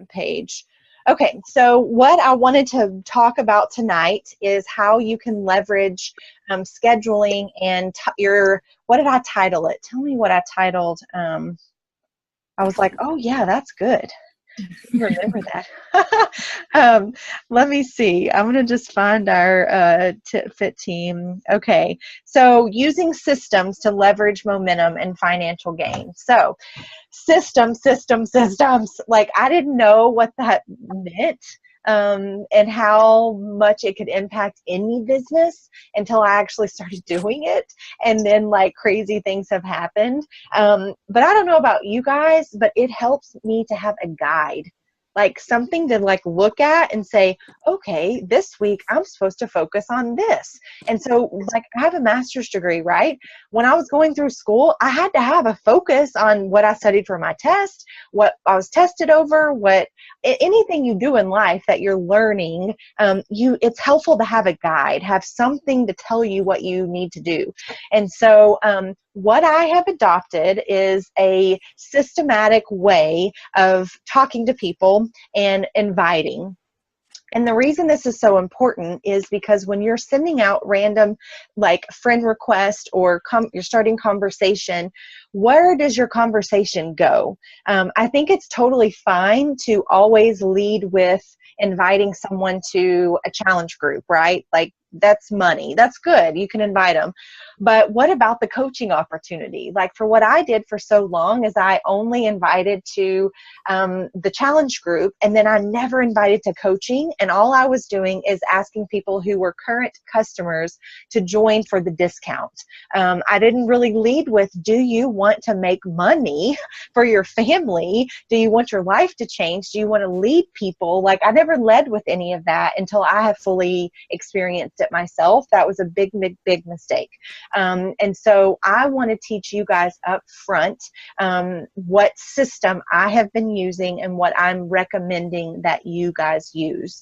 page. Okay, so what I wanted to talk about tonight is how you can leverage scheduling and what did I title it? Tell me what I titled. I was like, oh yeah, that's good. Remember that. Let me see. I'm going to just find our fit team. Okay. So using systems to leverage momentum and financial gain. So systems. Like I didn't know what that meant. And how much it could impact any business until I actually started doing it. And then like crazy things have happened. But I don't know about you guys, but it helps me to have a guide, like something to like look at and say, okay, this week I'm supposed to focus on this. And so like I have a master's degree, right? When I was going through school, I had to have a focus on what I studied for my test, what I was tested over, anything you do in life that you're learning, it's helpful to have a guide, have something to tell you what you need to do. And so what I have adopted is a systematic way of talking to people and inviting. And the reason this is so important is because when you're sending out random like friend requests or you're starting conversation, where does your conversation go? I think it's totally fine to always lead with inviting someone to a challenge group, right? Like that's money. That's good. You can invite them. But what about the coaching opportunity? Like for what I did for so long is I only invited to the challenge group, and then I never invited to coaching. And all I was doing is asking people who were current customers to join for the discount. I didn't really lead with, do you want to make money for your family? Do you want your life to change? Do you want to lead people? Like I never led with any of that until I have fully experienced it myself. That was a big mistake. And so I want to teach you guys up front what system I have been using and what I'm recommending that you guys use.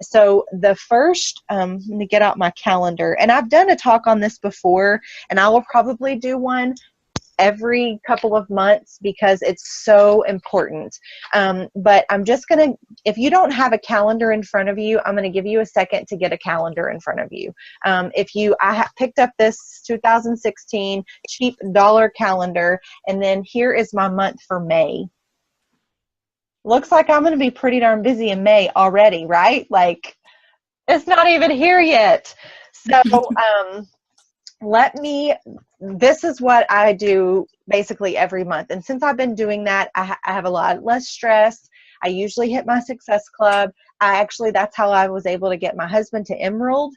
So the first, let me get out my calendar, and I've done a talk on this before, and I will probably do one every couple of months because it's so important. But I'm just going to, if you don't have a calendar in front of you, I'm going to give you a second to get a calendar in front of you. I picked up this 2016 cheap dollar calendar, and then here is my month for May. Looks like I'm going to be pretty darn busy in May already, right? Like it's not even here yet. So, this is what I do basically every month. And since I've been doing that, I have a lot less stress. I usually hit my Success Club. That's how I was able to get my husband to Emerald,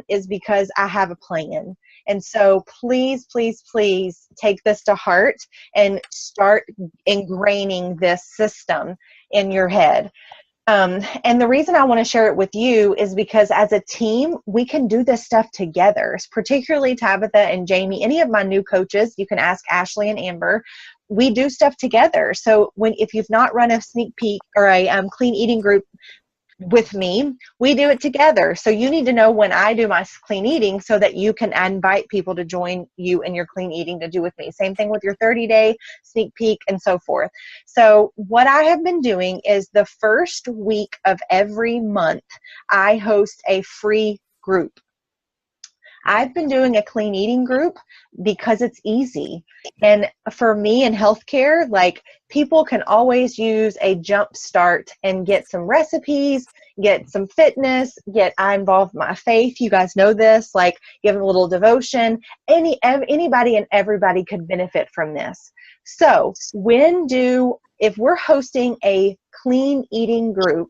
is because I have a plan. And so please, please, please take this to heart and start ingraining this system in your head. And the reason I want to share it with you is because as a team, we can do this stuff together, particularly Tabitha and Jamie. Any of my new coaches, you can ask Ashley and Amber. We do stuff together. So if you've not run a sneak peek or a clean eating group with me, we do it together. So you need to know when I do my clean eating so that you can invite people to join you in your clean eating to do with me. Same thing with your 30-day sneak peek and so forth. So what I have been doing is the first week of every month, I host a free group. I've been doing a clean eating group because it's easy. And for me in healthcare, like people can always use a jump start and get some recipes, get some fitness, I involve my faith. You guys know this, like give a little devotion. Anybody and everybody could benefit from this. So if we're hosting a clean eating group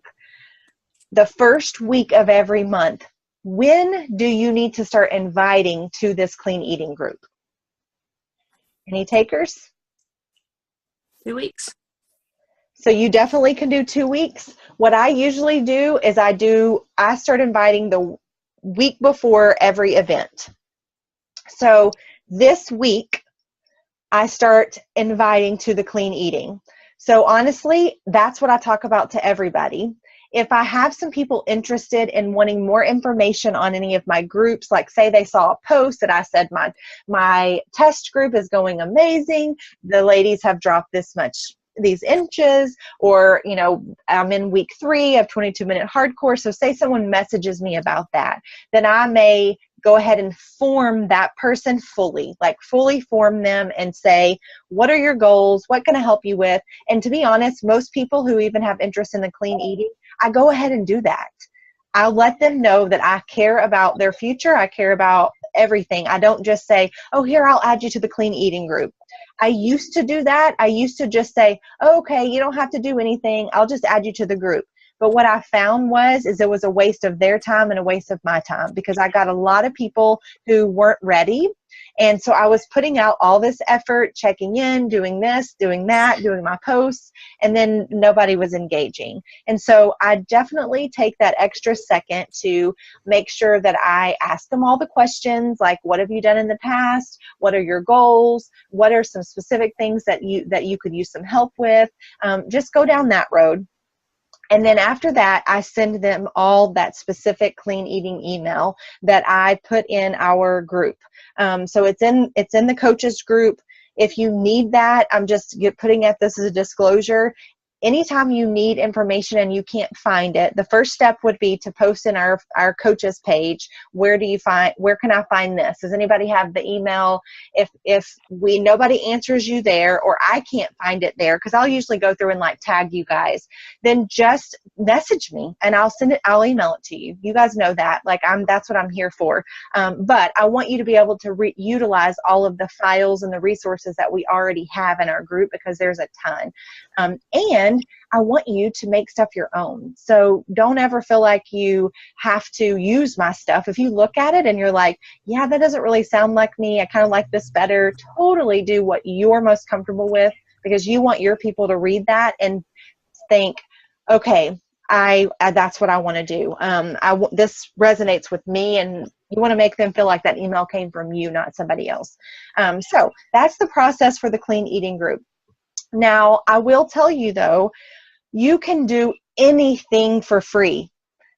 the first week of every month, when do you need to start inviting to this clean eating group? Any takers? 2 weeks. So you definitely can do 2 weeks. What I usually do is I start inviting the week before every event. So this week, I start inviting to the clean eating. So honestly, that's what I talk about to everybody. If I have some people interested in wanting more information on any of my groups, like say they saw a post that I said my test group is going amazing, the ladies have dropped this much these inches, or, you know, I'm in week 3 of 22-minute hardcore. So say someone messages me about that, then I may go ahead and form that person fully, like fully form them and say, what are your goals? What can I help you with? And to be honest, most people who even have interest in the clean eating, I go ahead and do that. I'll let them know that I care about their future. I care about everything. I don't just say, oh, here, I'll add you to the clean eating group. I used to do that. I used to just say, oh, okay, you don't have to do anything. I'll just add you to the group. But what I found is it was a waste of their time and a waste of my time, because I got a lot of people who weren't ready. And so I was putting out all this effort, checking in, doing this, doing that, doing my posts, and then nobody was engaging. And so I definitely take that extra second to make sure that I ask them all the questions, like, what have you done in the past? What are your goals? What are some specific things that you could use some help with? Just go down that road. And then after that, I send them all that specific clean eating email that I put in our group. So it's in the coaches group. If you need that, I'm just putting this as a disclosure. Anytime you need information and you can't find it, the first step would be to post in our coaches page, where can I find this? Does anybody have the email? If nobody answers you there, or I can't find it there, because I'll usually go through and like tag you guys, then just message me and I'll email it to you. You guys know that, like, that's what I'm here for. But I want you to be able to utilize all of the files and the resources that we already have in our group, because there's a ton. And I want you to make stuff your own. So don't ever feel like you have to use my stuff. If you look at it and you're like, yeah, that doesn't really sound like me, I kind of like this better, totally do what you're most comfortable with, because you want your people to read that and think, okay, that's what I want to do. This resonates with me, and you want to make them feel like that email came from you, not somebody else. So that's the process for the clean eating group. Now, I will tell you though, you can do anything for free.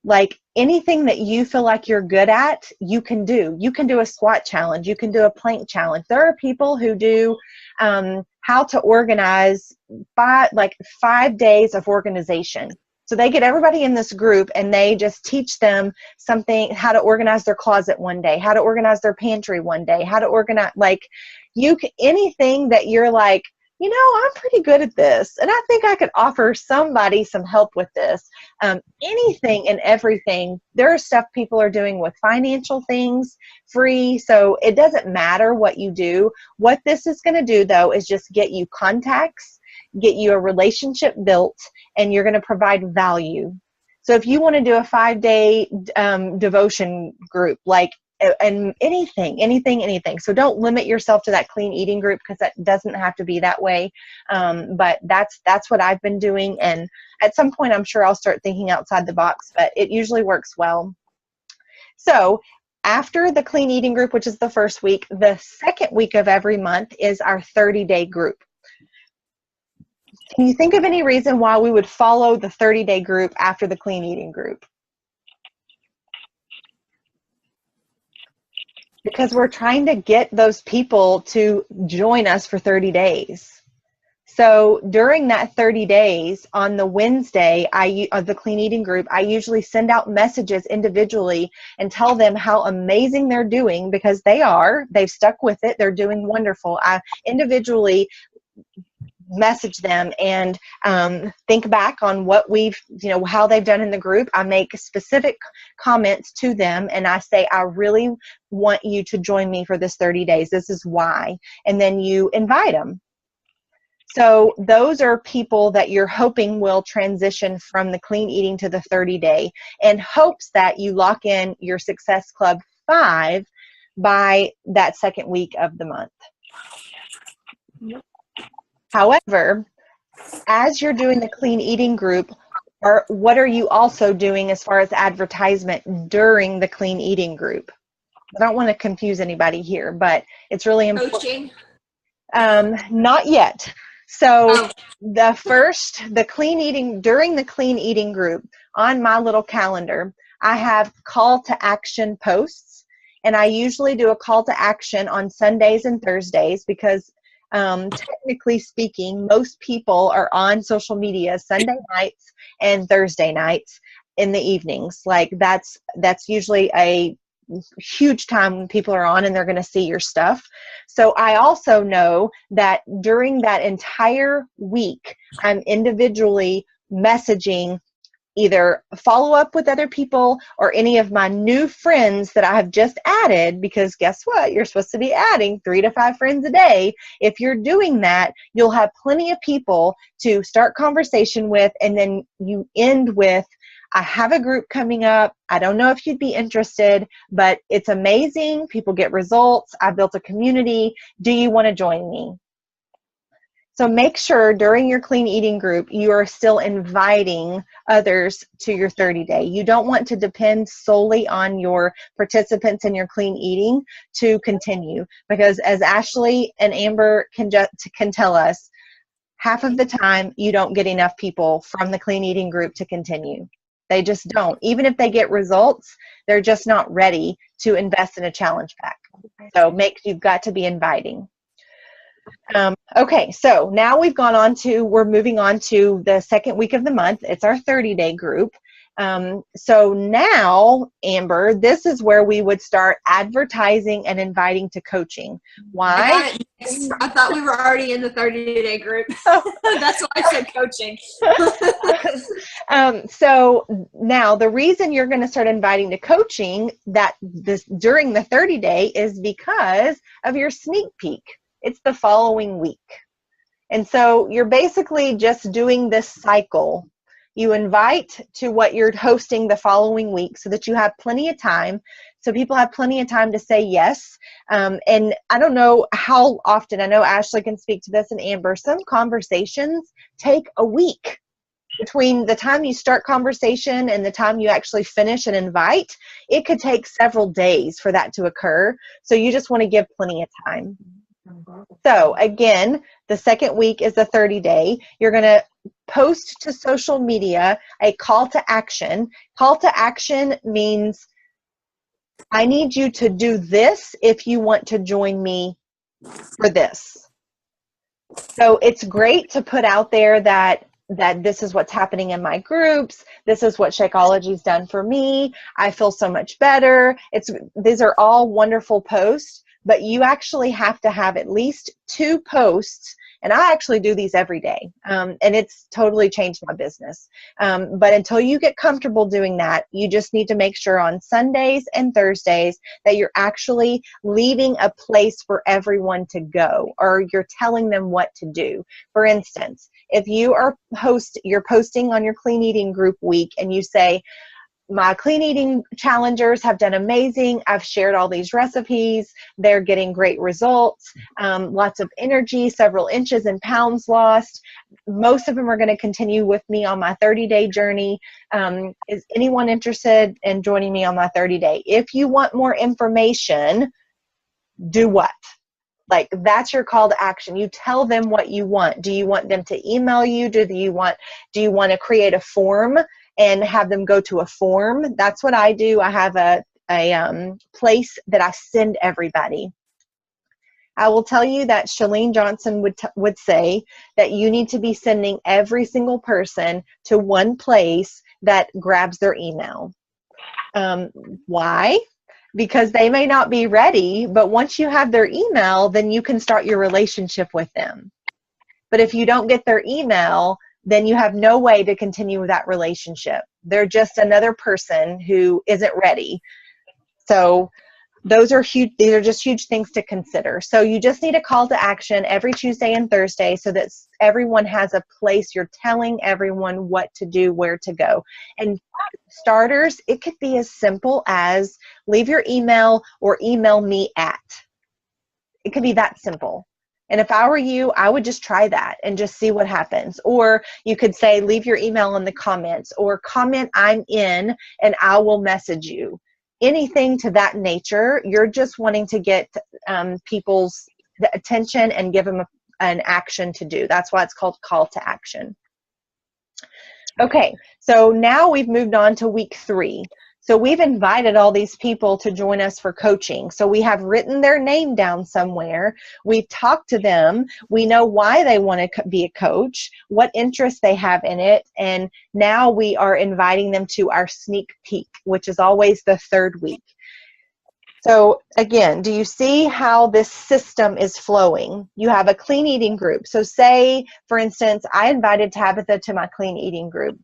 Like, anything that you feel like you're good at, you can do. You can do a squat challenge. You can do a plank challenge. There are people who do how to organize 5 days of organization. So they get everybody in this group and they just teach them something, how to organize their closet one day, how to organize their pantry one day, how to organize, anything that you're like, you know, I'm pretty good at this, and I think I could offer somebody some help with this. Anything and everything. There are stuff people are doing with financial things free, so it doesn't matter what you do. What this is going to do, though, is just get you contacts, get you a relationship built, and you're going to provide value. So if you want to do a 5-day devotion group, and anything. So don't limit yourself to that clean eating group, because that doesn't have to be that way. But that's what I've been doing. And at some point, I'm sure I'll start thinking outside the box, but it usually works well. So after the clean eating group, which is the first week, the second week of every month is our 30-day group. Can you think of any reason why we would follow the 30-day group after the clean eating group? Because we're trying to get those people to join us for 30 days. So during that 30 days, on the Wednesday of the clean eating group, I usually send out messages individually and tell them how amazing they're doing, because they've stuck with it. They're doing wonderful. I individually message them and think back on what how they've done in the group. I make specific comments to them and I say, I really want you to join me for this 30 days. This is why. And then you invite them. So those are people that you're hoping will transition from the clean eating to the 30-day, in hopes that you lock in your Success Club 5 by that second week of the month. However, as you're doing the clean eating group, what are you also doing as far as advertisement during the clean eating group? I don't want to confuse anybody here, but it's really important. Coaching? Not yet. So during the clean eating group, on my little calendar, I have call to action posts, and I usually do a call to action on Sundays and Thursdays, because Technically speaking, most people are on social media Sunday nights and Thursday nights in the evenings. Like that's usually a huge time when people are on and they're going to see your stuff. So I also know that during that entire week, I'm individually messaging either follow up with other people or any of my new friends that I have just added, because guess what? You're supposed to be adding 3 to 5 friends a day. If you're doing that, you'll have plenty of people to start conversation with, and then you end with, I have a group coming up. I don't know if you'd be interested, but it's amazing. People get results. I built a community. Do you want to join me? So make sure during your clean eating group, you are still inviting others to your 30-day. You don't want to depend solely on your participants in your clean eating to continue, because as Ashley and Amber can tell us, half of the time you don't get enough people from the clean eating group to continue. They just don't. Even if they get results, they're just not ready to invest in a challenge pack. So you've got to be inviting. Okay, so now we're moving on to the second week of the month. It's our 30-day group. So now, Amber, this is where we would start advertising and inviting to coaching. Why? I thought we were already in the 30-day group. That's why I said coaching. So now the reason you're going to start inviting to coaching during the 30-day is because of your sneak peek. It's the following week. And so you're basically just doing this cycle. You invite to what you're hosting the following week so that you have plenty of time. So people have plenty of time to say yes. And I don't know how often, I know Ashley can speak to this and Amber, some conversations take a week. Between the time you start conversation and the time you actually finish and invite, it could take several days for that to occur. So you just want to give plenty of time. So again, the second week is the 30-day. You're going to post to social media a call to action. Call to action means I need you to do this if you want to join me for this. So it's great to put out there that this is what's happening in my groups. This is what Shakeology's done for me. I feel so much better. These are all wonderful posts, but you actually have to have at least 2 posts, and I actually do these every day, and it's totally changed my business. But until you get comfortable doing that, you just need to make sure on Sundays and Thursdays that you're actually leaving a place for everyone to go, or you're telling them what to do. For instance, if you're posting on your clean eating group week and you say, my clean eating challengers have done amazing. I've shared all these recipes. They're getting great results. Lots of energy, several inches and pounds lost. Most of them are going to continue with me on my 30-day journey. Is anyone interested in joining me on my 30-day? If you want more information, do what? Like, that's your call to action. You tell them what you want. Do you want them to email you? Do you want to create a form and have them go to a form? That's what I do. I have a place that I send everybody. I will tell you that Chalene Johnson would say that you need to be sending every single person to one place that grabs their email. Why? Because they may not be ready, but once you have their email, then you can start your relationship with them. But if you don't get their email, then you have no way to continue that relationship. They're just another person who isn't ready. So those are huge. These are just huge things to consider. So you just need a call to action every Tuesday and Thursday so that everyone has a place. You're telling everyone what to do, where to go. And starters, it could be as simple as leave your email or email me at. It could be that simple. And if I were you, I would just try that and just see what happens. Or you could say, leave your email in the comments, or comment I'm in and I will message you. Anything to that nature. You're just wanting to get people's attention and give them an action to do. That's why it's called call to action. Okay, so now we've moved on to week 3. So we've invited all these people to join us for coaching. So we have written their name down somewhere. We've talked to them. We know why they want to be a coach, what interest they have in it. And now we are inviting them to our sneak peek, which is always the third week. So again, do you see how this system is flowing? You have a clean eating group. So say, for instance, I invited Tabitha to my clean eating group.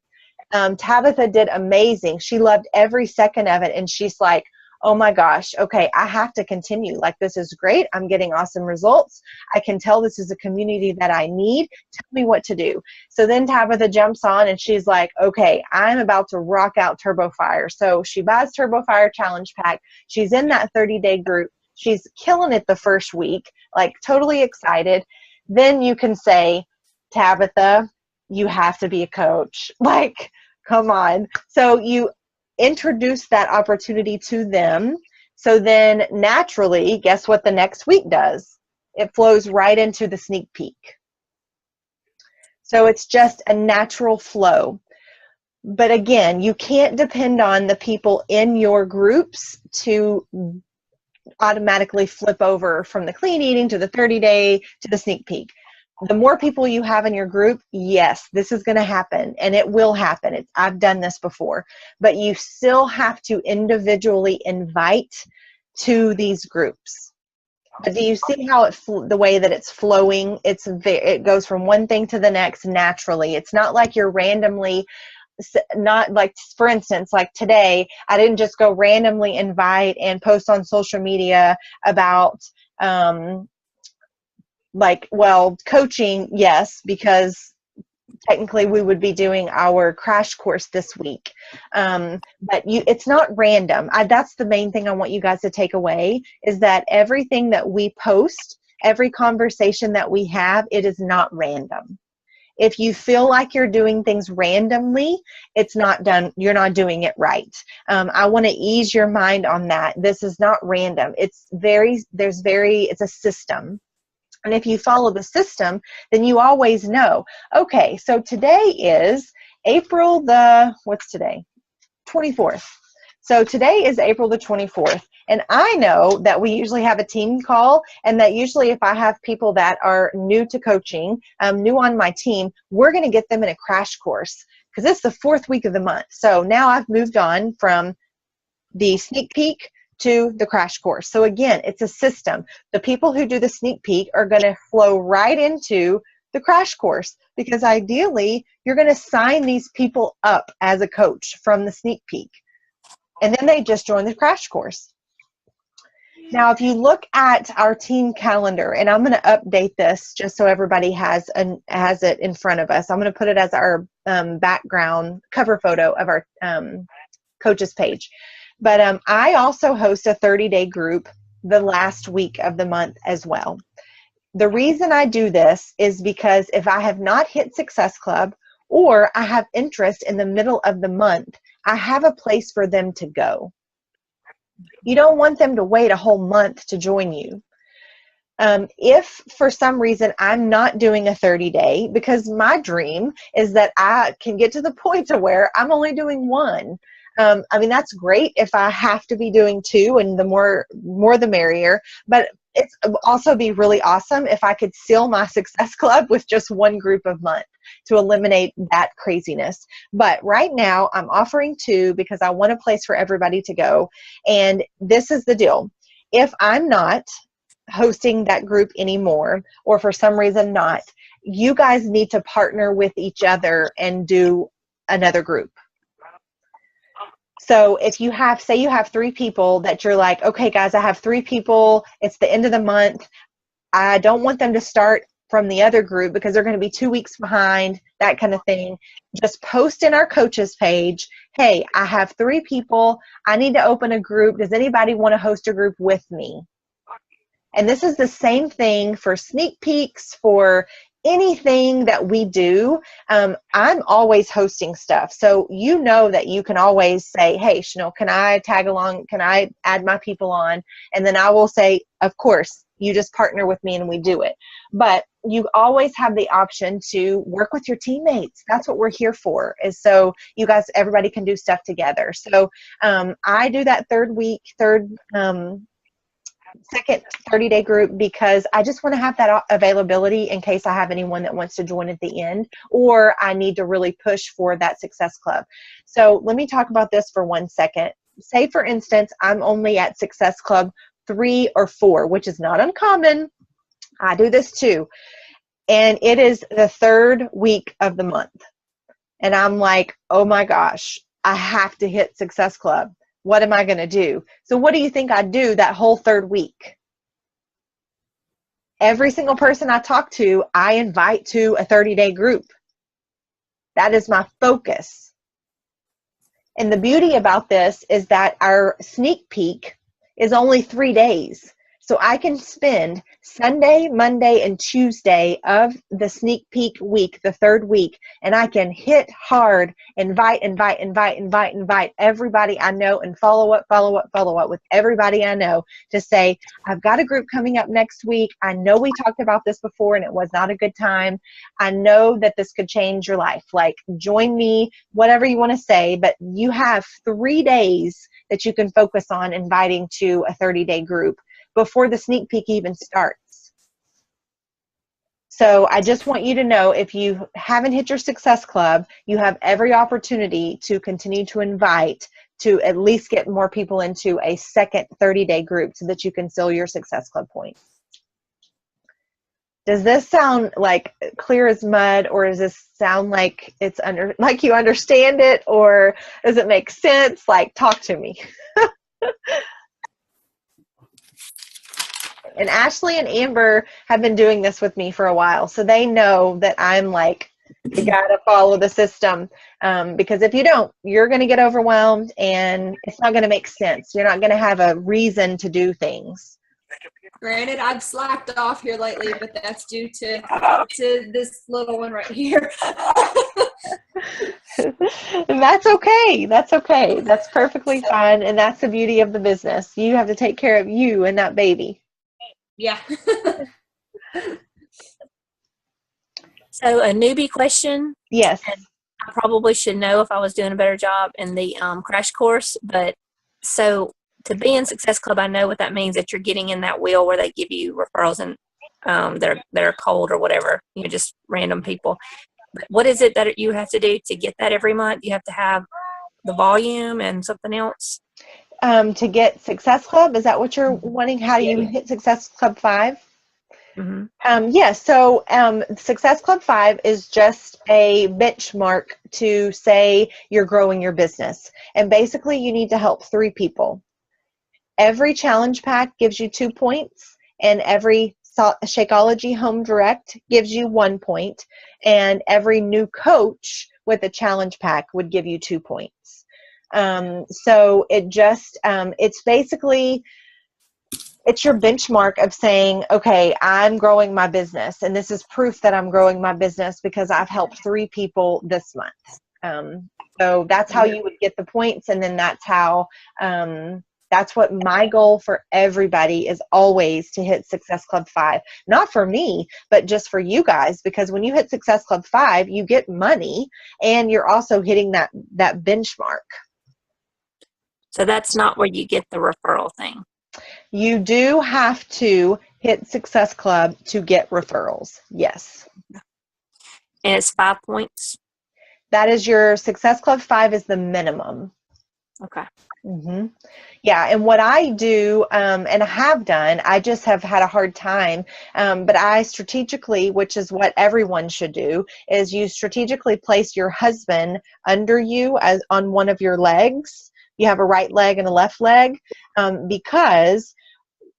Tabitha did amazing. She loved every second of it. And she's like, oh my gosh, okay, I have to continue. Like, this is great. I'm getting awesome results. I can tell this is a community that I need. Tell me what to do. So then Tabitha jumps on and she's like, okay, I'm about to rock out Turbo Fire. So she buys Turbo Fire Challenge Pack. She's in that 30-day group. She's killing it the first week, like totally excited. Then you can say, Tabitha, you have to be a coach. Like, come on. So you introduce that opportunity to them. So then naturally, guess what the next week does? It flows right into the sneak peek. So it's just a natural flow. But again, you can't depend on the people in your groups to automatically flip over from the clean eating to the 30-day to the sneak peek. The more people you have in your group, yes, this is going to happen, and it will happen. I've done this before, but you still have to individually invite to these groups. But do you see how the way that it's flowing? It goes from one thing to the next naturally. It's not like you're randomly, not like, for instance, like today, I didn't just go randomly invite and post on social media about, coaching, yes, because technically we would be doing our crash course this week. But it's not random. That's the main thing I want you guys to take away, is that everything that we post, every conversation that we have, it is not random. If you feel like you're doing things randomly, it's not done. You're not doing it right. I want to ease your mind on that. This is not random. It's a system. And if you follow the system, then you always know, okay, so today is April what's today? 24th. So today is April the 24th. And I know that we usually have a team call, and that usually if I have people that are new to coaching, new on my team, we're going to get them in a crash course because it's the 4th week of the month. So now I've moved on from the sneak peek to the crash course. So again, it's a system. The people who do the sneak peek are going to flow right into the crash course, because ideally you're going to sign these people up as a coach from the sneak peek, and then they just join the crash course. Now, if you look at our team calendar, and I'm going to update this just so everybody has it in front of us. I'm going to put it as our background cover photo of our coaches page. But I also host a 30-day group the last week of the month as well. The reason I do this is because if I have not hit Success Club, or I have interest in the middle of the month, I have a place for them to go. You don't want them to wait a whole month to join you. If for some reason I'm not doing a 30-day, because my dream is that I can get to the point to where I'm only doing one. That's great if I have to be doing 2, and the more the merrier, but it's also be really awesome if I could seal my Success Club with just one group a month to eliminate that craziness. But right now I'm offering 2 because I want a place for everybody to go. And this is the deal. If I'm not hosting that group anymore, or for some reason not, you guys need to partner with each other and do another group. So if you have, say you have 3 people that you're like, okay guys, I have 3 people, it's the end of the month, I don't want them to start from the other group because they're going to be 2 weeks behind, that kind of thing. Just post in our coaches page, hey, I have 3 people, I need to open a group, does anybody want to host a group with me? And this is the same thing for sneak peeks, for anything that we do. I'm always hosting stuff. So you know that you can always say, hey, Chanel, can I tag along? Can I add my people on? And then I will say, of course, you just partner with me and we do it. But you always have the option to work with your teammates. That's what we're here for, is so you guys, everybody can do stuff together. So I do that second 30-day group because I just want to have that availability in case I have anyone that wants to join at the end, or I need to really push for that Success Club. So let me talk about this for 1 second. Say, for instance, I'm only at Success Club 3 or 4, which is not uncommon. I do this too. And it is the 3rd week of the month. And I'm like, oh my gosh, I have to hit Success Club. What am I going to do? So what do you think I do that whole 3rd week? Every single person I talk to, I invite to a 30-day group. That is my focus. And the beauty about this is that our sneak peek is only 3 days. So I can spend Sunday, Monday, and Tuesday of the sneak peek week, the 3rd week, and I can hit hard, invite everybody I know, and follow up with everybody I know to say, I've got a group coming up next week. I know we talked about this before and it was not a good time. I know that this could change your life. Like, join me, whatever you want to say, but you have 3 days that you can focus on inviting to a 30-day group before the sneak peek even starts. So I just want you to know, if you haven't hit your Success Club, you have every opportunity to continue to invite to at least get more people into a second 30-day group so that you can fill your Success Club points. Does this sound like clear as mud, or does this sound like it's like you understand it, or does it make sense? Like, talk to me. And Ashley and Amber have been doing this with me for a while, so they know that I'm like, you gotta follow the system, because if you don't, you're gonna get overwhelmed and it's not gonna make sense. You're not gonna have a reason to do things. Granted, I've slacked off here lately, but that's due to this little one right here. And that's okay. That's okay. That's perfectly fine, and that's the beauty of the business. You have to take care of you and that baby. Yeah. So a newbie question. Yes. And I probably should know if I was doing a better job in the crash course, but so to be in Success Club, I know what that means, that you're getting in that wheel where they give you referrals and they're cold or whatever, just random people. But what is it that you have to do to get that every month? You have to have the volume and something else? To get Success Club, is that what you're wanting? How do you hit Success Club 5? Mm-hmm. Yes, so Success Club 5 is just a benchmark to say you're growing your business. And basically, you need to help 3 people. Every challenge pack gives you 2 points, and every Shakeology Home Direct gives you 1 point, and every new coach with a challenge pack would give you 2 points. So it just, it's basically, it's your benchmark of saying, okay, I'm growing my business, and this is proof that I'm growing my business because I've helped 3 people this month. So that's how you would get the points, and then that's how, that's what my goal for everybody is, always to hit Success Club 5. Not for me, but just for you guys, because when you hit Success Club 5, you get money, and you're also hitting that benchmark. So that's not where you get the referral thing. You do have to hit Success Club to get referrals. Yes. And it's 5 points? That is your Success Club 5 is the minimum. Okay. Mm-hmm. Yeah, and what I do, and I have done, I just have had a hard time, but I strategically, which is what everyone should do, is you strategically place your husband under you as on one of your legs. You have a right leg and a left leg, because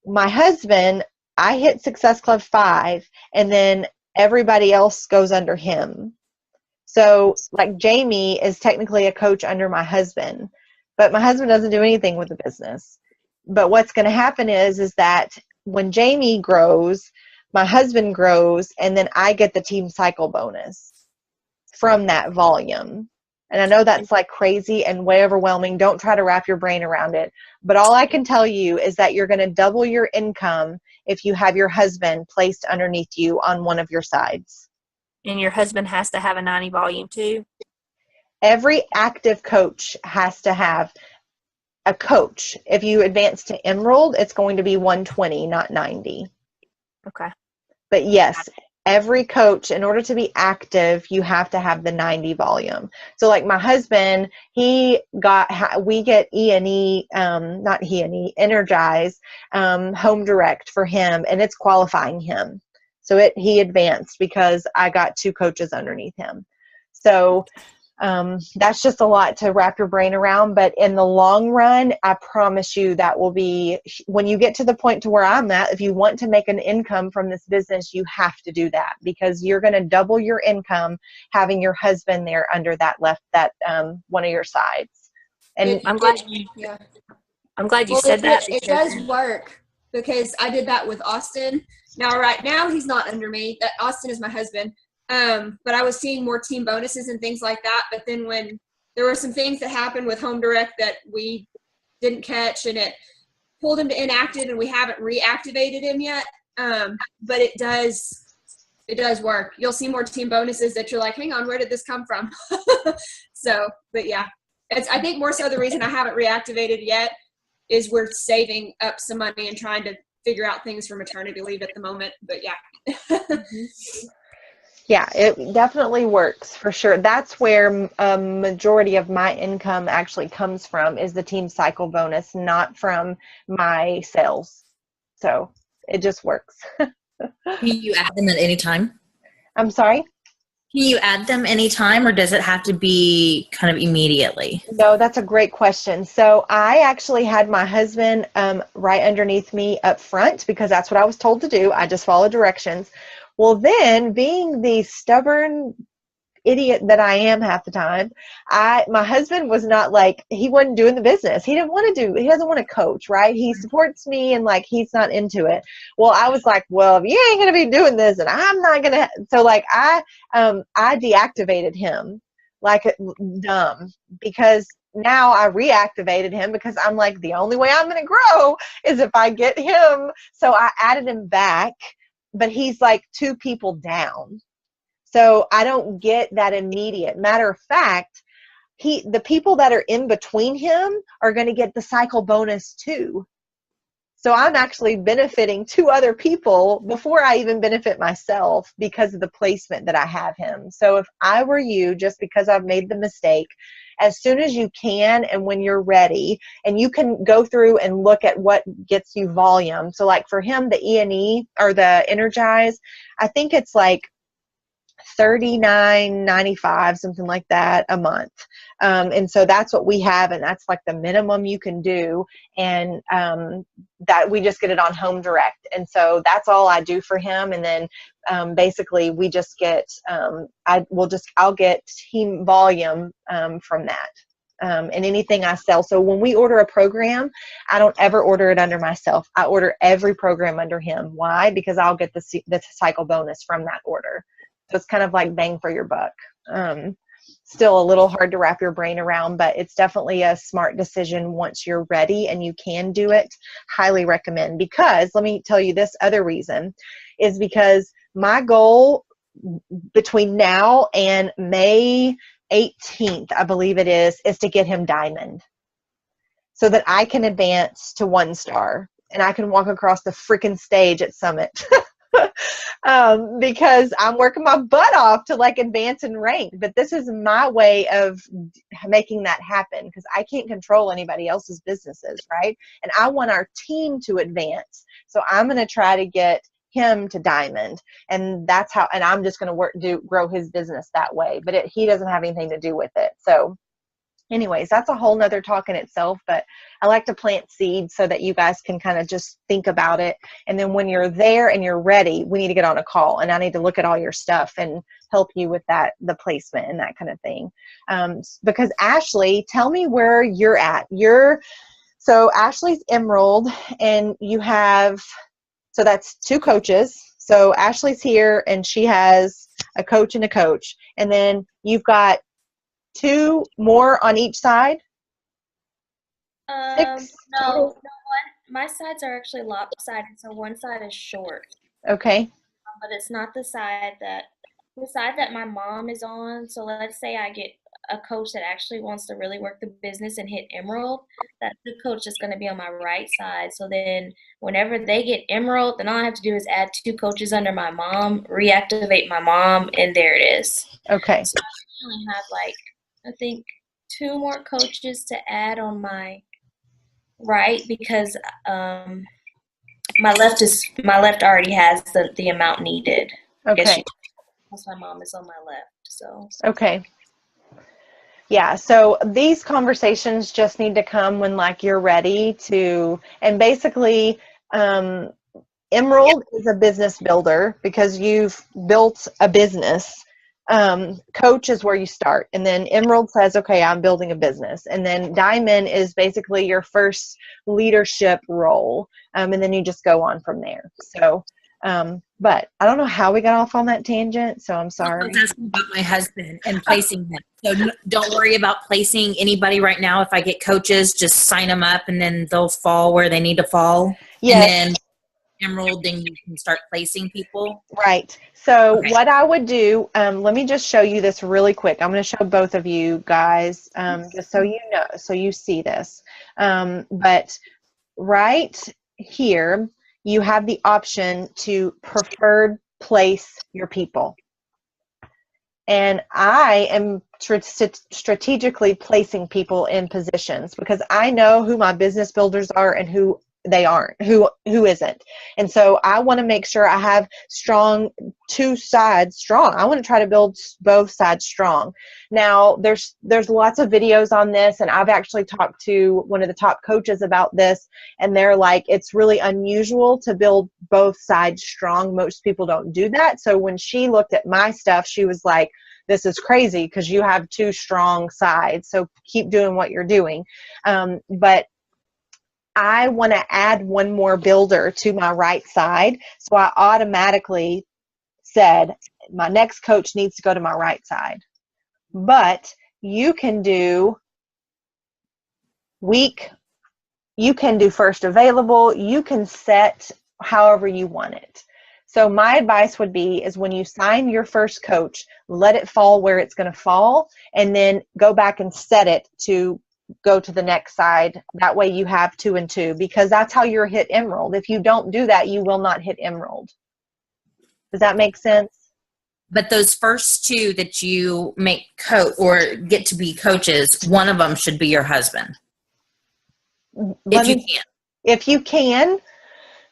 my husband, I hit Success Club 5, and then everybody else goes under him. So like Jamie is technically a coach under my husband, but my husband doesn't do anything with the business. But what's going to happen is that when Jamie grows, my husband grows, and then I get the team cycle bonus from that volume. And I know that's like crazy and way overwhelming. Don't try to wrap your brain around it. But all I can tell you is that you're going to double your income if you have your husband placed underneath you on one of your sides. And your husband has to have a 90 volume too? Every active coach has to have a coach. If you advance to Emerald, it's going to be 120, not 90. Okay. But yes, every coach, in order to be active, you have to have the 90 volume. So like my husband, we get E&E, not E&E, Energize, Home Direct for him, and it's qualifying him. So he advanced because I got 2 coaches underneath him. So that's just a lot to wrap your brain around, but in the long run, I promise you that will be, when you get to the point to where I'm at, if you want to make an income from this business, you have to do that, because you're going to double your income having your husband there under that one of your sides. And I'm glad you said that. It does work, because I did that with Austin. Now, right now, he's not under me. Austin is my husband. But I was seeing more team bonuses and things like that. But then when there were some things that happened with Home Direct that we didn't catch, and it pulled him to inactive, and we haven't reactivated him yet. But it does work. You'll see more team bonuses that you're like, hang on, where did this come from? So, but yeah, I think more so the reason I haven't reactivated yet is we're saving up some money and trying to figure out things for maternity leave at the moment. But yeah. Yeah, it definitely works for sure. That's where a majority of my income actually comes from, is the team cycle bonus, not from my sales. So it just works. Can you add them at any time? I'm sorry? Can you add them anytime, or does it have to be kind of immediately? No, that's a great question. So I actually had my husband right underneath me up front, because that's what I was told to do. I just followed directions. Well, then, being the stubborn idiot that I am half the time, my husband was not like, he wasn't doing the business. He doesn't want to coach, right? He supports me, and like, he's not into it. Well, I was like, well, if you ain't going to be doing this, and I'm not going to. So like, I deactivated him like dumb, because now I reactivated him, because I'm like, the only way I'm going to grow is if I get him. So I added him back, but he's like 2 people down. So I don't get that immediate. Matter of fact, the people that are in between him are going to get the cycle bonus too. So I'm actually benefiting 2 other people before I even benefit myself, because of the placement that I have him. So if I were you, just because I've made the mistake, as soon as you can and when you're ready, and you can go through and look at what gets you volume. So like for him, the E&E or the Energize, I think it's like $39.95, something like that, a month. And so that's what we have, and that's like the minimum you can do. And that we just get it on Home Direct. And so that's all I do for him. And then basically we just get, I'll get team volume from that. And anything I sell. So when we order a program, I don't ever order it under myself. I order every program under him. Why? Because I'll get the cycle bonus from that order. So it's kind of like bang for your buck. Still a little hard to wrap your brain around, but it's definitely a smart decision once you're ready and you can do it. Highly recommend. Because let me tell you, this other reason is because my goal between now and May 18th, I believe it is to get him diamond, so that I can advance to 1 star and I can walk across the freaking stage at Summit. Because I'm working my butt off to like advance and rank, but this is my way of making that happen, because I can't control anybody else's businesses, right? And I want our team to advance. So I'm going to try to get him to diamond, and that's how, and I'm just going to grow his business that way, but he doesn't have anything to do with it. So anyways, that's a whole nother talk in itself, but I like to plant seeds so that you guys can kind of just think about it. And then when you're there and you're ready, we need to get on a call, and I need to look at all your stuff and help you with that, the placement and that kind of thing. Because Ashley, tell me where you're at. So Ashley's Emerald, and you have, so that's 2 coaches. So Ashley's here and she has a coach and a coach. And then you've got 2 more on each side? 6 no, my sides are actually lopsided, so one side is short, Okay. but it's not the side that my mom is on. So let's say I get a coach that actually wants to really work the business and hit emerald. That's the coach that's going to be on my right side. So then whenever they get emerald, then all I have to do is add 2 coaches under my mom, reactivate my mom, and there it is. Okay. So I only have like, I think 2 more coaches to add on my right because my left already has the amount needed. Okay. Because my mom is on my left. So Okay. Yeah, so these conversations just need to come when like you're ready to, and basically Emerald is a business builder because you've built a business. Coach is where you start, and then Emerald says, okay, I'm building a business, and then Diamond is basically your first leadership role, and then you just go on from there. So but I don't know how we got off on that tangent, so I'm sorry. I was asking about my husband and placing him. So don't worry about placing anybody right now. If I get coaches, just sign them up and then they'll fall where they need to fall. Yes. And then Emerald, then you can start placing people. Right. So Okay. what I would do, let me just show you this really quick. I'm going to show both of you guys, just so you know, so you see this. But right here, you have the option to preferred place your people. And I am strategically placing people in positions because I know who my business builders are and who they aren't, who isn't. And so I want to make sure I have two sides strong. I want to try to build both sides strong. Now there's lots of videos on this, and I've actually talked to one of the top coaches about this, and they're like, it's really unusual to build both sides strong. Most people don't do that. So when she looked at my stuff, she was like, this is crazy because you have 2 strong sides. So keep doing what you're doing. But I want to add one more builder to my right side. So I automatically said my next coach needs to go to my right side. But you can do you can do first available, you can set however you want it. So my advice would be is when you sign your first coach, let it fall where it's going to fall, and then go back and set it to go to the next side. That way you have 2 and 2, because that's how you're hit emerald. If you don't do that, you will not hit emerald. Does that make sense? But those first 2 that you make or get to be coaches, one of them should be your husband. If you can.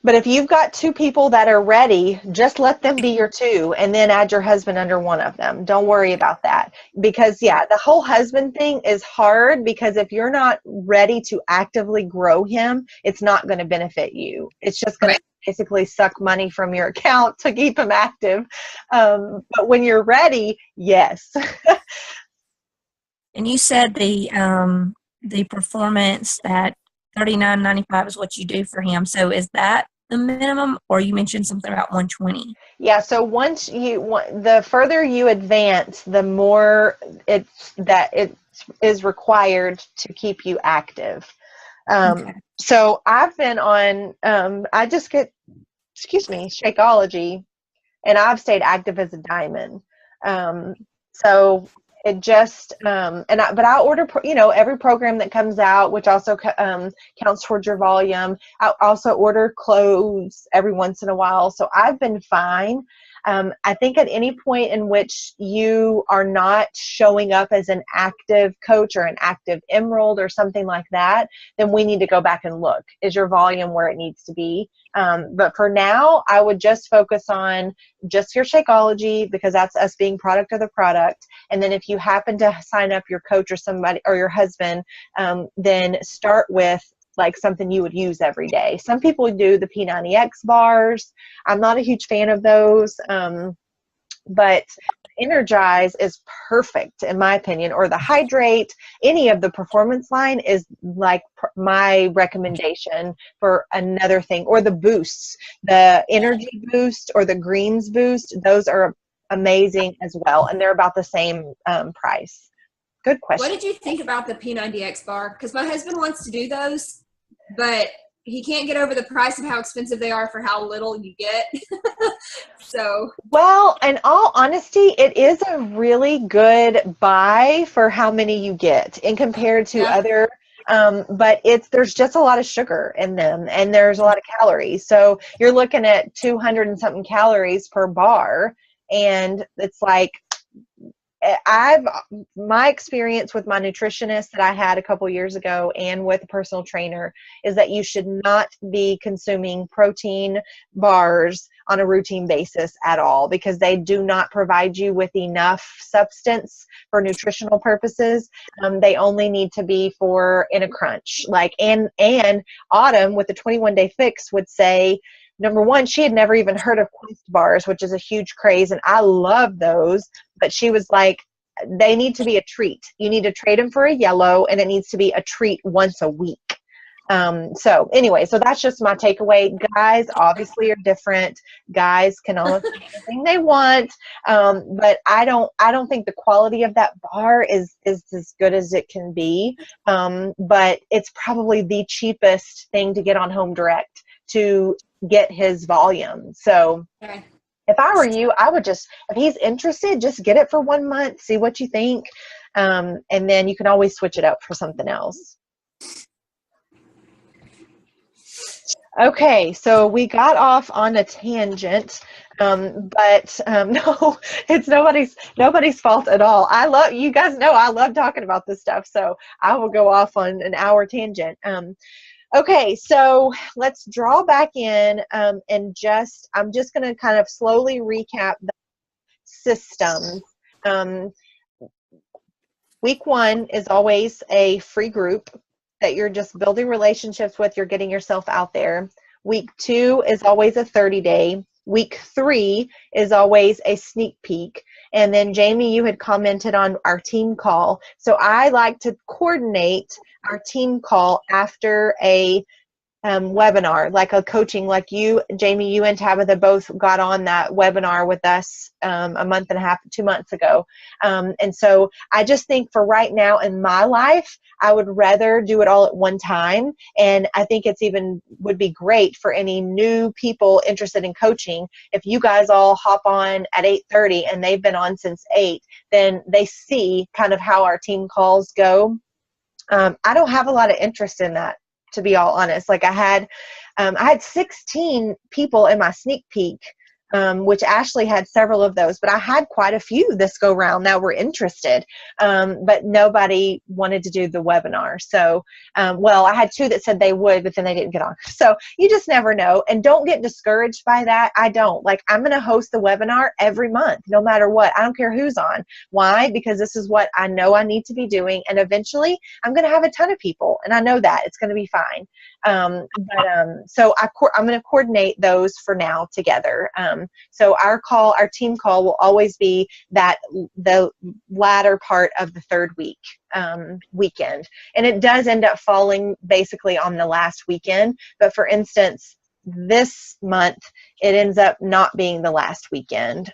But if you've got 2 people that are ready, just let them be your 2 and then add your husband under one of them. Don't worry about that. Because, yeah, the whole husband thing is hard because if you're not ready to actively grow him, it's not going to benefit you. It's just going to basically suck money from your account to keep him active. But when you're ready, yes. And you said the performance that $39.95 is what you do for him. So is that the minimum, or you mentioned something about 120? Yeah. So once the further you advance, the more it is required to keep you active. Okay. So I've been on. I just get, Shakeology, and I've stayed active as a diamond. So it just, but I order, every program that comes out, which also counts towards your volume. I also order clothes every once in a while. So I've been fine. I think at any point in which you are not showing up as an active coach or an active emerald or something like that, then we need to go back and look. Is your volume where it needs to be? But for now, I would just focus on just your Shakeology, because that's us being product of the product. And then if you happen to sign up your coach or somebody or your husband, then start with like something you would use every day. Some people do the P90X bars. I'm not a huge fan of those, but Energize is perfect in my opinion, or the Hydrate. Any of the performance line is like my recommendation for another thing. Or the boosts, the energy boost or the greens boost. Those are amazing as well, and they're about the same price. Good question. What did you think about the P90X bar? Because my husband wants to do those, but he can't get over the price of how expensive they are for how little you get. So, Well, in all honesty, it is a really good buy for how many you get and compared to Yeah. other, but there's just a lot of sugar in them and there's a lot of calories. So you're looking at 200 and something calories per bar. And it's like, my experience with my nutritionist that I had a couple years ago and with a personal trainer is that you should not be consuming protein bars on a routine basis at all, because they do not provide you with enough substance for nutritional purposes. They only need to be for in a crunch. And Autumn with the 21-day fix would say, number one, she had never even heard of Quest bars, which is a huge craze, and I love those. But she was like, they need to be a treat. You need to trade them for a yellow, and it needs to be a treat once a week. So that's just my takeaway. Guys obviously are different. Guys can almost do anything they want, but I don't think the quality of that bar is as good as it can be. But it's probably the cheapest thing to get on Home Direct to get his volume. So. okay. If I were you, I would if he's interested, just get it for 1 month, see what you think, and then you can always switch it up for something else. Okay, so we got off on a tangent, but no, it's nobody's fault at all. You guys know I love talking about this stuff, so I will go off on an hour tangent. Okay, so let's draw back in and I'm just going to kind of slowly recap the systems. Week 1 is always a free group that you're just building relationships with. You're getting yourself out there. Week 2 is always a 30-day. Week 3 is always a sneak peek. And then Jamie, you had commented on our team call. So I like to coordinate our team call after a webinar, like a coaching, like you, Jamie, you and Tabitha both got on that webinar with us a month and a half, 2 months ago. And so I just think for right now in my life, I would rather do it all at one time. And I think would be great for any new people interested in coaching. If you guys all hop on at 8:30 and they've been on since 8, then they see kind of how our team calls go. I don't have a lot of interest in that, to be all honest. Like I had 16 people in my sneak peek, which Ashley had several of those, but I had quite a few this go round that were interested, but nobody wanted to do the webinar. So, I had 2 that said they would, but then they didn't get on. So you just never know, and don't get discouraged by that. I'm going to host the webinar every month, no matter what. I don't care who's on. Why? Because this is what I know I need to be doing, and eventually I'm going to have a ton of people, and I know that it's going to be fine. So I'm going to coordinate those for now together. So our team call will always be the latter part of the 3rd week, weekend. And it does end up falling basically on the last weekend. But for instance, this month, it ends up not being the last weekend,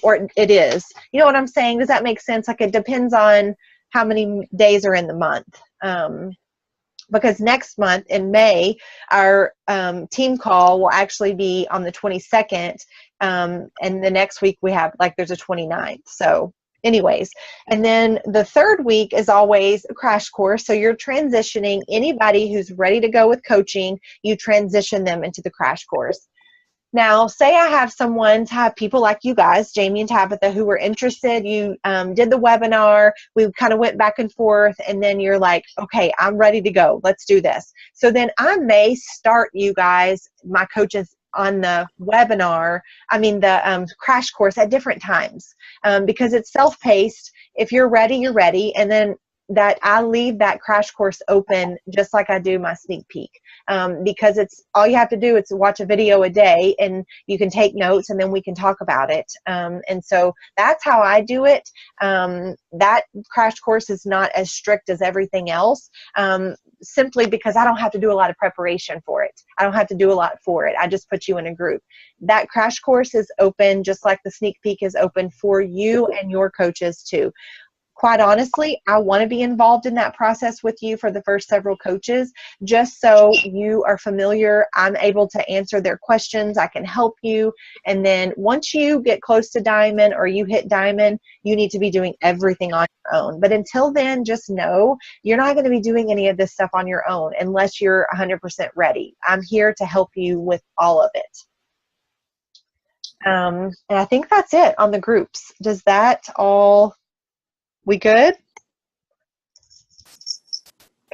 or it is. You know what I'm saying? Does that make sense? Like it depends on how many days are in the month. Because next month in May, our team call will actually be on the 22nd, and the next week we have, there's a 29th. So anyways, and then the 3rd week is always a crash course. So you're transitioning anybody who's ready to go with coaching, you transition them into the crash course. Now, say I have people like you guys, Jamie and Tabitha, who were interested. You did the webinar. We kind of went back and forth, and then you're like, okay, I'm ready to go. Let's do this. So then I may start you guys, my coaches, on the webinar, the crash course at different times, because it's self-paced. If you're ready, you're ready. And then that I leave that crash course open just like I do my sneak peek, because it's all you have to do is watch a video a day and you can take notes and then we can talk about it. And so that's how I do it. That crash course is not as strict as everything else, simply because I don't have to do a lot of preparation for it. I don't have to do a lot for it. I just put you in a group. That crash course is open just like the sneak peek is open for you and your coaches too. quite honestly, I want to be involved in that process with you for the first several coaches, just so you are familiar. I'm able to answer their questions. I can help you. And then once you get close to diamond or you hit diamond, you need to be doing everything on your own. But until then, just know you're not going to be doing any of this stuff on your own unless you're 100% ready. I'm here to help you with all of it. And I think that's it on the groups. Does that all, we good?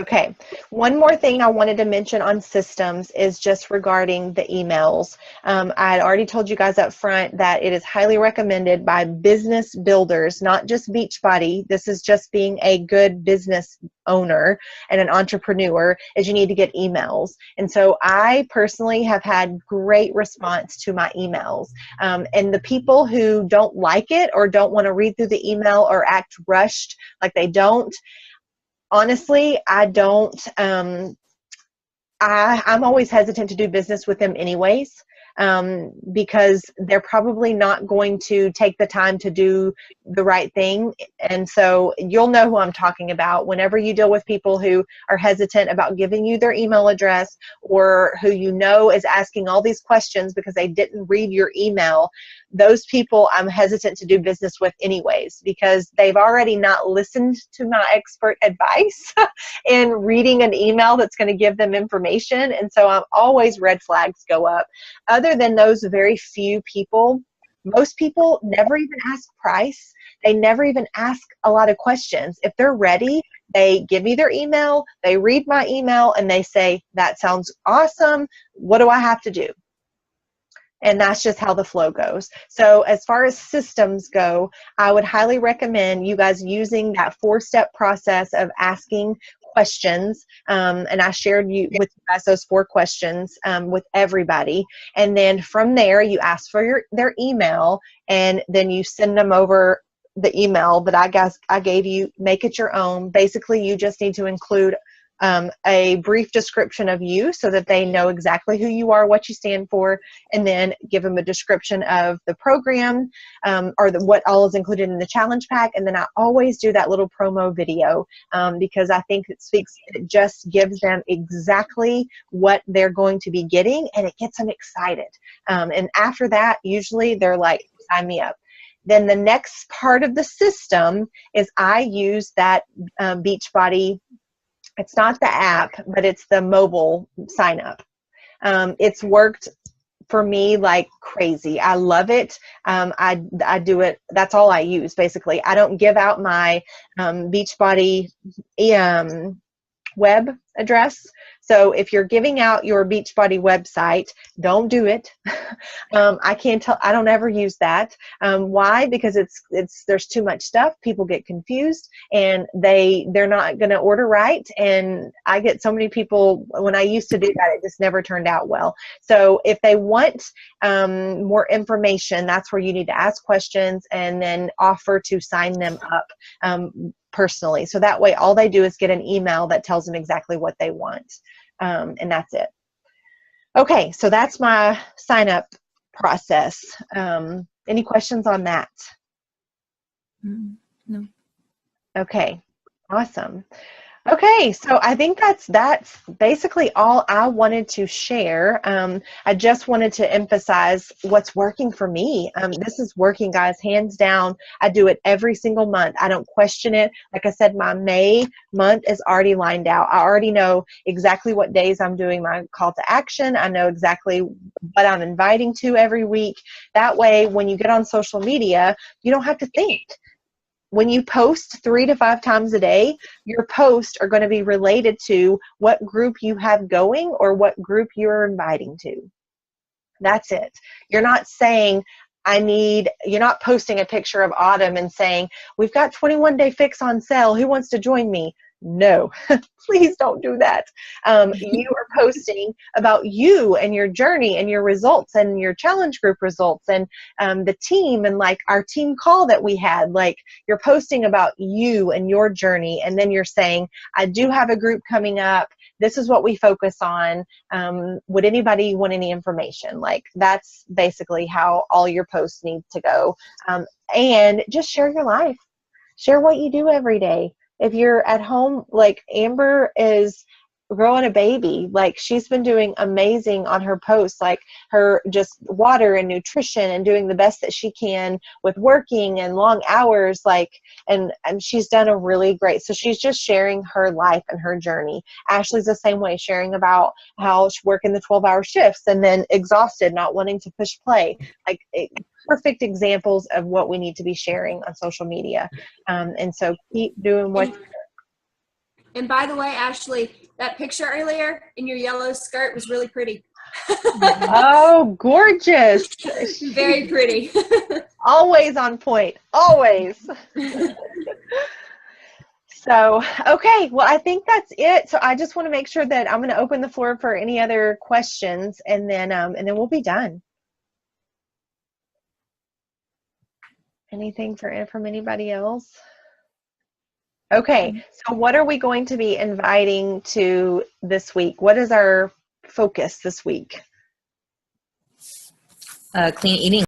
Okay, one more thing I wanted to mention on systems is just regarding the emails. I had already told you guys up front that it is highly recommended by business builders, not just Beachbody. This is just being a good business owner and an entrepreneur, is you need to get emails. And so I personally have had great response to my emails. And the people who don't like it or don't want to read through the email or act rushed like they don't, honestly, I don't, I'm always hesitant to do business with them anyways, because they're probably not going to take the time to do the right thing. And so you'll know who I'm talking about whenever you deal with people who are hesitant about giving you their email address, or who you know is asking all these questions because they didn't read your email. Those people I'm hesitant to do business with anyways, because they've already not listened to my expert advice in reading an email that's going to give them information. And so I'm always red flags go up. Other than those very few people, most people never even ask price. They never even ask a lot of questions. If they're ready, they give me their email, they read my email, and they say, that sounds awesome. What do I have to do? And that's just how the flow goes. So as far as systems go, I would highly recommend you guys using that 4-step process of asking questions. And I shared with you guys those 4 questions with everybody. And then from there, you ask for their email, and then you send them over the email that I gave you. Make it your own. Basically, you just need to include a brief description of you so that they know exactly who you are, what you stand for, and then give them a description of the program, or what all is included in the challenge pack. And then I always do that little promo video because I think it just gives them exactly what they're going to be getting, and it gets them excited. And after that, usually they're like, sign me up. Then the next part of the system is I use that Beachbody. It's not the app, but it's the mobile sign up. It's worked for me like crazy. I love it. I do it. That's all I use basically. I don't give out my Beachbody web address. So if you're giving out your Beachbody website, don't do it. I can't tell. I don't ever use that. Why? Because there's too much stuff. People get confused, and they're not going to order right. And I get so many people when I used to do that, it just never turned out well. So if they want more information, that's where you need to ask questions and then offer to sign them up personally. So that way, all they do is get an email that tells them exactly what they want. And that's it. Okay, so that's my sign up process. Any questions on that? No. Okay, awesome. Okay, so I think that's basically all I wanted to share. I just wanted to emphasize what's working for me. This is working, guys, hands down. I do it every single month. I don't question it. Like I said, my May month is already lined out. I already know exactly what days I'm doing my call to action. I know exactly what I'm inviting to every week. That way, when you get on social media, you don't have to think. When you post 3 to 5 times a day, your posts are going to be related to what group you have going or what group you're inviting to. That's it. You're not saying, you're not posting a picture of Autumn and saying, we've got 21-day fix on sale. Who wants to join me? No, please don't do that. You are posting about you and your journey and your results and your challenge group results and the team and like our team call that we had. Like, you're posting about you and your journey, and then you're saying, I do have a group coming up. This is what we focus on. Would anybody want any information? Like, that's basically how all your posts need to go. And just share your life. Share what you do every day. If you're at home, like Amber is growing a baby, like she's been doing amazing on her posts, like her just water and nutrition and doing the best that she can with working and long hours, like, and she's done a really great, so she's just sharing her life and her journey. Ashley's the same way, sharing about how she's working the 12-hour shifts and then exhausted, not wanting to push play, like perfect examples of what we need to be sharing on social media. And so keep doing what. And by the way, Ashley, that picture earlier in your yellow skirt was really pretty. Oh, gorgeous. Very pretty. Always on point. Always. So, okay. Well, I think that's it. So I just want to make sure that I'm going to open the floor for any other questions, and then we'll be done. Anything from anybody else? Okay, so what are we going to be inviting to this week? What is our focus this week? Clean eating